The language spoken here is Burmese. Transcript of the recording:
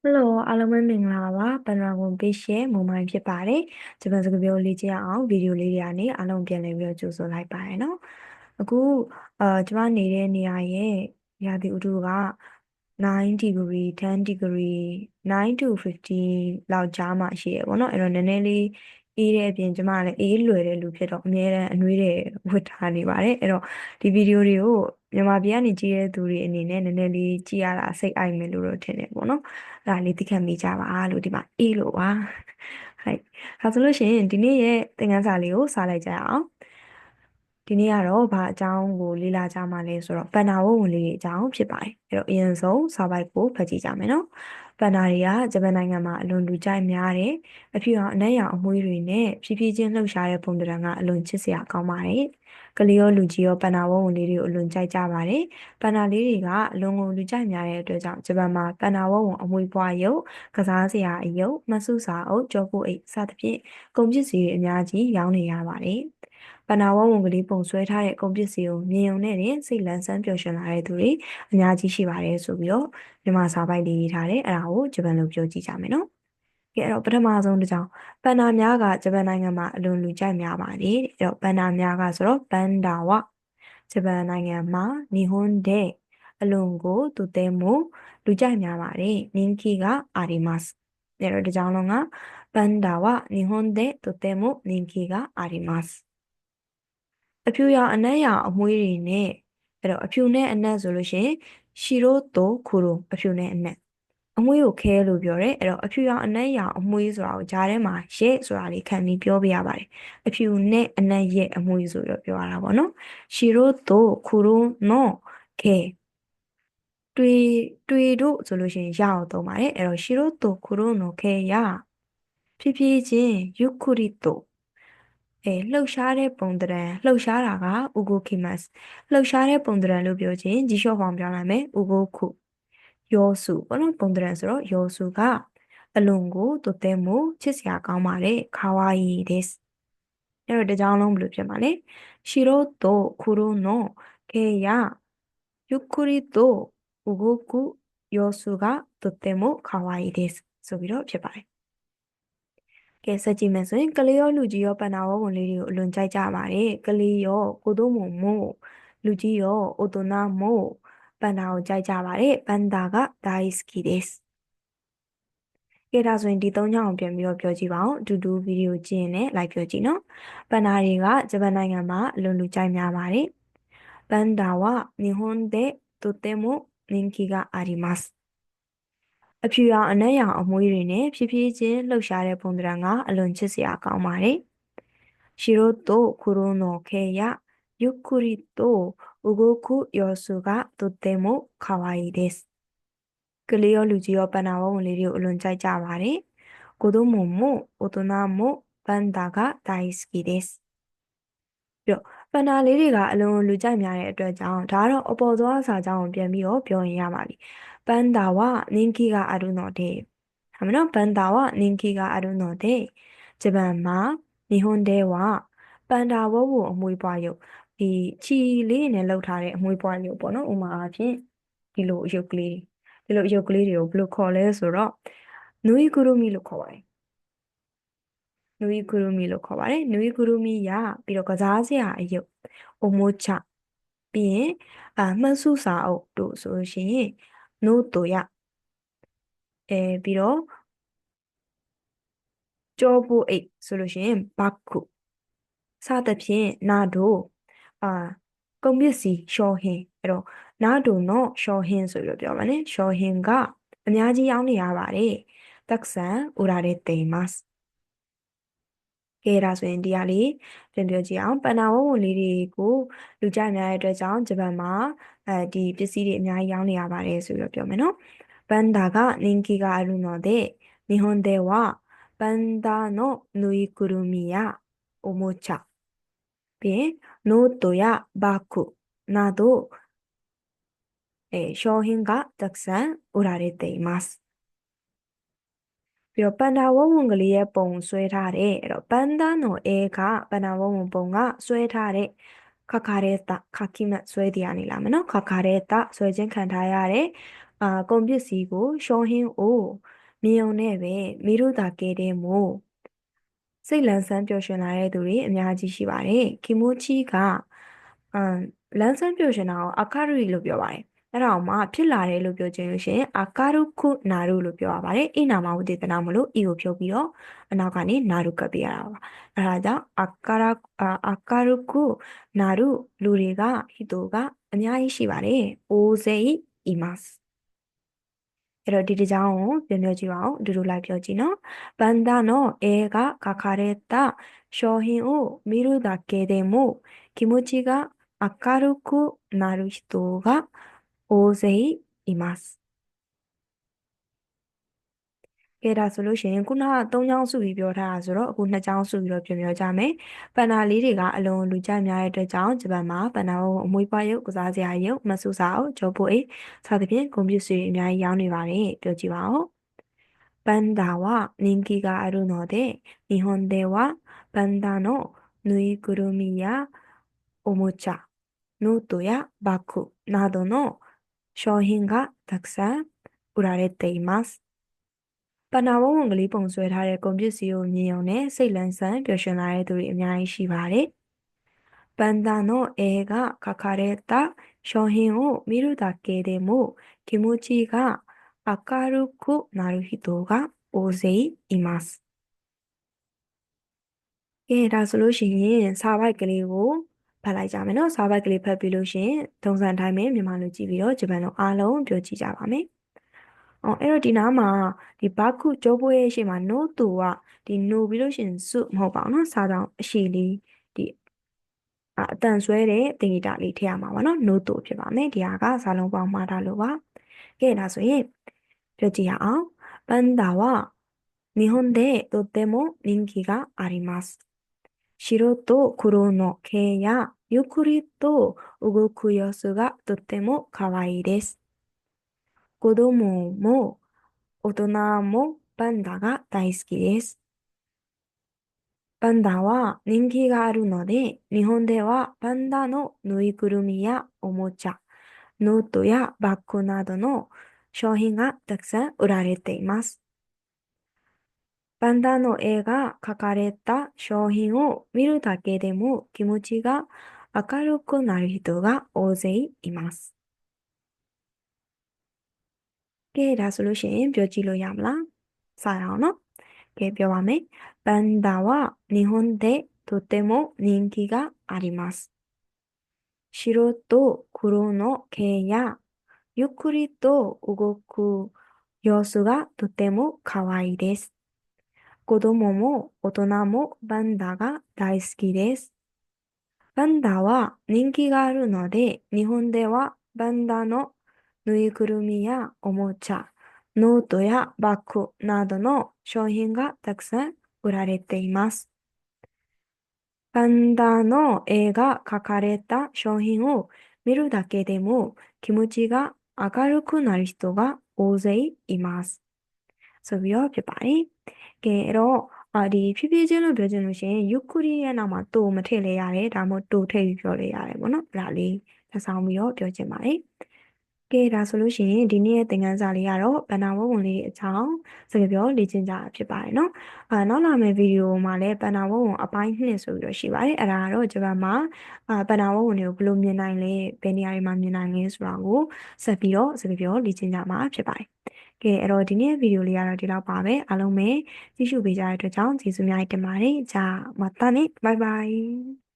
Hello အားလုံးပဲမင်္ဂလာပါပန်ရာဝန်ပေးရှယ်မုံမိုင်းဖြစ်ပါတယ်ဂျပန်စကားပြောလေ့ကျင့်အောင်ဗီဒီယိုလေးတွေကနေအားလုံးပြန်လည်ပြီးတော့ကြိုဆိုလိုက်ပါတယ်နော်အခုကျမနေတဲ့နေရာရဲ့ရာသီဥတုက9 degree 10 degree 9 to 15လောက်ကြားမှာရှိရပေါ့နော်အဲ့တော့နည်းနည်းလေးအေးတဲ့အပြင်ကျမလည်းအေးလွယ်တဲ့လူဖြစ်တော့အများတန်းအနှွေးတွေဝတ်ထားနေပါတယ်အဲ့တော့ဒီဗီဒီယိုတွေကိုမြန်မာပြည်ကနေကြည့်တဲ့သူတွေအနေနဲ့နည်းနည်းလေးကြည့်ရတာစိတ်အိုက်မယ်လို့တော့ထင်တယ်ပေါ့နော်အဲ့ဒါလေးသိခံမိကြပါလို့ဒီမှာအေးလို့ပါဟုတ်ဒါဆိုလို့ရှိရင်ဒီနေ့ရဲ့သင်ခန်းစာလေးကိုစလိုက်ကြရအောင်ဒီနေ့ကတော့ဘာအကြောင်းကိုလေ့လာကြမှာလဲဆိုတော့ပန္နာဝတ်ဝင်လေးတွေအကြောင်းဖြစ်ပါတယ်အဲ့တော့အရင်ဆုံးစာပိုက်ကိုဖတ်ကြည့်ကြမယ်နော်ပန္နာတွေကဂျပန်နိုင်ငံမှာအလွန်လူကြိုက်များတယ်အဖြူအောင်အနက်ရောင်အမွှေးတွေနဲ့ဖြည်းဖြည်းချင်းလှုပ်ရှားတဲ့ပုံသဏ္ဍာန်ကအလွန်ချစ်စရာကောင်းပါတယ်ကလေးရောလူကြီးရောပန္နာဝတ်ဝင်လေးတွေကိုအလွန်ကြိုက်ကြပါတယ်ပန္နာလေးတွေကအလွန်ကိုလူကြိုက်များတဲ့အတွက်ကြောင့်ဂျပန်မှာပန္နာဝတ်ဝင်အမွှေးပွားရုပ်ကစားစရာအယုတ်မဆုစာအုပ်ကြောပုတ်အိတ်စသဖြင့်ကုန်ပစ္စည်းတွေအများကြီးရောင်းနေရပါတယ်ပဏာဝဝံကလေးပုံဆွဲထားတဲ့ကုန်ပစ္စည်းကိုမြင်ုံနဲ့တင်စိတ်လန်းဆန်းပျော်ရွှင်လာတဲ့သူတွေအများကြီးရှိပါတယ်ဆိုပြီးတော့မြန်မာစာပိုက်လေးရေးထားတယ်အဲ့ဒါကိုဂျပန်လိုပြောကြည့်ကြမယ်နော်ကဲအဲ့တော့ပထမဆုံးတစ်ကြောင်းပန္နာများကဂျပန်နိုင်ငံမှာအလွန်လူကြိုက်များပါတယ်တဲ့အဲ့တော့ပန္နာများကဆိုတော့ပန္ဒါဝဂျပန်နိုင်ငံမှာနီဟွန်တဲ့အလွန်ကိုသူတဲမို့လူကြိုက်များပါတယ်နင်ခီကအာရီမတ်အဲ့တော့ဒီကြောင်းလုံးကပန္ဒါဝနီဟွန်でとても人気がありますအဖြူရောင်အနက်ရောင်အမွှေးတွေနဲ့အဲ့တော့အဖြူနဲ့အနက်ဆိုလို့ရှိရင်ရှီရိုတိုခူရိုအဖြူနဲ့အနက်အမွှေးကိုခဲလို့ပြောတယ်အဲ့တော့အဖြူရောင်အနက်ရောင်အမွှေးဆိုတာကိုဂျားထဲမှာရဲ့ဆိုတာလေးခံပြီးပြောပြရပါတယ်အဖြူနဲ့အနက်ရဲ့အမွှေးဆိုတော့ပြောရတာပေါ့နော်ရှီရိုတိုခူရိုနောခဲတွေ့တွေ့တို့ဆိုလို့ရှိရင်ရအောင်သုံးပါတယ်အဲ့တော့ရှီရိုတိုခူရိုနောခဲရဖြည်းဖြည်းချင်းယုခူရီတိုလှုပ်ရှားတဲ့ပုံသဏ္ဍာန်လှုပ်ရှားတာကဥကိုခိမတ်လှုပ်ရှားတဲ့ပုံသဏ္ဍာန်လို့ပြောချင်းကြီးလျှော့ဖောင်ပြောလိုက်မယ်ဥကိုခုယောစုဘောနော်ပုံသဏ္ဍာန်ဆိုတော့ယောစုကအလွန်ကိုとてもချစ်စရာကောင်းပါတယ်ခါဝါရီですအဲ့တော့ဒီကြောင်းလုံးဘယ်လိုဖြစ်မှာလဲシロと黒の毛やゆっくりと動く様子がとても可愛いですဆိုပြီးတော့ဖြစ်ပါတယ်ကဲဆက်ကြည့်မယ်ဆိုရင်ကလေးရောလူကြီးရောပန္နာဝဝင်လေးတွေကိုအလွန်ကြိုက်ကြပါတယ်ကလေးရောကိုတို့မုံမို့လူကြီးရောအိုတိုနာမို့ပန္နာကိုကြိုက်ကြပါတယ်ပန္နာကဒါイスキですကဲဒါဆိုရင်ဒီသုံးချောင်းပြန်ပြီးတော့ပြောကြည့်ပါအောင်အတူတူဗီဒီယိုကြည့်ရင်လည်းလိုက်ပြောကြည့်နော်ပန္နာတွေကဂျပန်နိုင်ငံမှာအလွန်လူကြိုက်များပါတယ်ပန္နာは日本でとても人気がありますအဖြူရောင်အနက်ရောင်အမွှေးတွေနဲ့ဖြည်းဖြည်းချင်းလှုပ်ရှားတဲ့ပုံသဏ္ဍာန်ကအလွန်ချစ်စရာကောင်းပါတယ်白と黒の毛やゆっくりと動く様子がとても可愛いです。ကလေးရောလူကြီးရောပန္နာဝဝင်လေးတွေကိုအလွန်ကြိုက်ကြပါတယ်။ကိုတို့မုံမို့大人もパンダが大好きです。ပြီးတော့ပန္နာလေးတွေကအလွန်လူကြိုက်များတဲ့အတွက်ကြောင့်ဒါကတော့အပေါ်သွားစာကြောင်းကိုပြန်ပြီးတော့ပြောရင်ရပါပြီ။ပန္ダは人気があるのでဟာမနော်ပန္ダは人気があるのでဂျပန်မှာ日本ではပန္ダဝဝအမွေပွားရုပ်ဒီချီလေးနဲ့လှုပ်ထားတဲ့အမွေပွားရုပ်ပေါ့နော်ဥမာအားဖြင့်ဒီလိုရုပ်ကလေးဒီလိုရုပ်ကလေးတွေကိုဘယ်လိုခေါ်လဲဆိုတော့နူယီကူရူမီလို့ခေါ်ပါတယ်နူယီကူရူမီလို့ခေါ်ပါတယ်နူယီကူရူမီရပြီးတော့ကစားစရာအယုတ်အိုမိုချပြီးရင်မှတ်စုစာအုပ်တို့ဆိုလို့ရှိရင်နို့တိုရပြီးတော့ကြောပုတ်အိတ်ဆိုလို့ရှိရင်ဘတ်ခုစသဖြင့်နာဒိုအာကုန်ပစ္စည်းရှောဟင်အဲ့တော့နာဒိုနော်ရှောဟင်ဆိုပြီးတော့ပြောပါနဲ့ရှောဟင်ကအများကြီးရောင်းနေရပါတယ်တက်ဆန်ဥရာတဲ့တေမတ်ကဲဒါဆိုရင်ဒီဟာလေးပြန်ပြောကြည့်အောင်ပန္နာဝဝင်လေးတွေကိုလူကြများတဲ့အတွက်ကြောင့်ဂျပန်မှာဒီပစ္စည်းတွေအများကြီးရောင်းနေရပါတယ်ဆိုပြီးတော့ပြောမယ်နော်ပန္ဒါက人気があるので日本ではパンダのぬいぐるみやおもちゃပြီးရင်ノートやバッグなど商品がたくさん売られていますပြီးတော့ပန်ဒါဝဝံကလေးရဲ့ပုံဆွဲထားတဲ့အဲ့တော့ပန်ဒါနိုအဲကပန်ဒါဝဝံပုံကဆွဲထားတဲ့ခခရဲတာခခိမတ်ဆွဲတရားနေလာမယ်နော်ခခရဲတာဆွဲခြင်းခံထားရတဲ့ ကုန်ပစ္စည်းကိုရှောဟင်းအိုမြင်ုံနဲ့ပဲမိတို့သာကဲတဲ့မို့စိတ်လန်းဆန်းပျော်ရွှင်လာတဲ့သူတွေအများကြီးရှိပါတယ်။ကီမိုချီကအမ်လန်းဆန်းပျော်ရွှင်တာကိုအာကာရုလို့ပြောပါတယ်။အဲ့ဒါအောင်မှဖြစ်လာတယ်လို့ပြောခြင်းလို့ရှိရင်အာကာရုခုနာရုလို့ပြောရပါတယ်။အိနာမဝတိတနာမလို့ဤကိုဖြုတ်ပြီးတော့အနောက်ကနေနာရုကပ်ပြရတာပါ။အဲ့ဒါကြောင့်အာကာရုခုနာရုလူတွေကဟိတိုကအများကြီးရှိပါတယ်။အိုဇေイマスအဲ့တော့ဒီတစ်ကြောင်းကိုပြန်ပြောကြည့်ပါအောင်အတူတူလိုက်ပြောကြည့်နော်ဘန္တာနောအေကကာခါရဲတာ商品を見るだけでも気持ちが明るくなる人が大勢いますကဲဒါဆိုလို့ရှိရင်ခုနက၃ချောင်းစုပြီးပြောထားတာဆိုတော့အခု၂ချောင်းစုပြီးတော့ပြန်ပြောကြမယ်ပန္နာလေးတွေကအလုံးလူကြများတဲ့အတွက်ကြောင့်ဂျပန်မှာပန္နာကိုအမွေးပွားရုပ်ကစားစရာရုပ်မဆူစာအုပ်ဂျောပိုအိတ်စသဖြင့်ကွန်ပျူတာတွေအများကြီးရောင်းနေပါတယ်ပြောကြည့်ပါဦးパンダは人気があるので、日本ではパンダのぬいぐるみやおもちゃ、ノートやバッグなどの商品がたくさん売られています。ပဏာဝုံကလေးပုံဆွဲထားတဲ့ကုန်ပစ္စည်းကိုမြင်ုံနဲ့စိတ်လန်းဆန်းပျော်ရွှင်လာတဲ့သူတွေအများကြီးရှိပါတယ်။ပန္တာနောအေကခါခါရဲတာ商品を見るだけでも気持ちが明るくなる人が大勢います。ကဲဒါဆိုလို့ရှိရင်စာပိုက်ကလေးကိုဖတ်လိုက်ကြမယ်နော်စာပိုက်ကလေးဖတ်ပြီးလို့ရှိရင်ထုံစံတိုင်းပဲမြန်မာလိုကြည့်ပြီးတော့ဂျပန်လိုအားလုံးပြောကြည့်ကြပါမယ်အဲ့တော့ဒီနားမှာဒီဘာခုကျိုးပွဲရဲ့ရှေ့မှာ no တူကဒီ no ပြီးလို့ရှိရင်စုမဟုတ်ပါဘူးเนาะစာတောင်အရှိလေးဒီအတန်ဆွဲတဲ့တင်ဂီတာလေးထည့်ရမှာပါเนาะ no တူဖြစ်ပါမယ်ဒီဟာကစာလုံးပေါင်းမှားထားလို့ပါကဲဒါဆိုရင်ပြောကြည့်ရအောင်ပန်ダは日本でとても人気があります白と黒の毛やゆっくりと動く様子がとても可愛いです子供も大人もパンダが大好きです。パンダは人気があるので、日本ではパンダのぬいぐるみやおもちゃ、ノートやバッグなどの商品がたくさん売られています。パンダの絵が描かれた商品を見るだけでも気持ちが明るくなる人が大勢います。ကဲဒါဆိုလို့ရှိရင်ပြောကြည့်လို့ရမလားစရအောင်နော်ကဲပြောပါမယ်パンダは日本でとても人気があります白と黒の毛やゆっくりと動く様子がとても可愛いです子供も大人もパンダが大好きですパンダは人気があるので日本ではパンダのぬいぐるみやおもちゃ、ノートやバッグなどの商品がたくさん売られています。パンダの絵が描かれた商品を見るだけでも気持ちが明るくなる人が大勢います。ဆိုပြီးတော့ဖြစ်ပါတယ်။ကဲအဲ့တော့ဒီဖြည်းဖြည်းချင်းလို့ပြောချင်လို့ရှိရင်ယူကရီရဲ့နောက်မှာတိုမထည့်လဲရတယ်ဒါမှမဟုတ်တိုထည့်ပြီးပြောလဲရတယ်ပေါ့နော်။အဲ့ဒါလေးသက်ဆောင်ပြီးတော့ပြောချင်ပါတယ်။ကဲဒါဆိုလို့ရှိရင်ဒီနေ့ရဲ့သင်ခန်းစာလေးကတော့ဘန္နာဝုံဝင်လေးအကြောင်းစကားပြောလေ့ကျင့်ကြတာဖြစ်ပါတယ်နော်နောက်လာမယ့်ဗီဒီယိုမှာလည်းဘန္နာဝုံအပိုင်း2ဆိုပြီးတော့ရှိပါတယ်အဲ့ဒါကတော့ဂျပန်မှာဘန္နာဝုံတွေကိုဘယ်လိုမြင်နိုင်လဲဘယ်နေရာတွေမှာမြင်နိုင်လဲဆိုတာကိုဆက်ပြီးတော့စကားပြောလေ့ကျင့်ကြမှာဖြစ်ပါတယ်ကဲအဲ့တော့ဒီနေ့ဗီဒီယိုလေးကတော့ဒီလောက်ပါပဲအားလုံးပဲကြည့်ရှုပေးကြတဲ့အတွက်ကြောင့်ကျေးဇူးများတင်ပါတယ်じゃあまたねバイバイ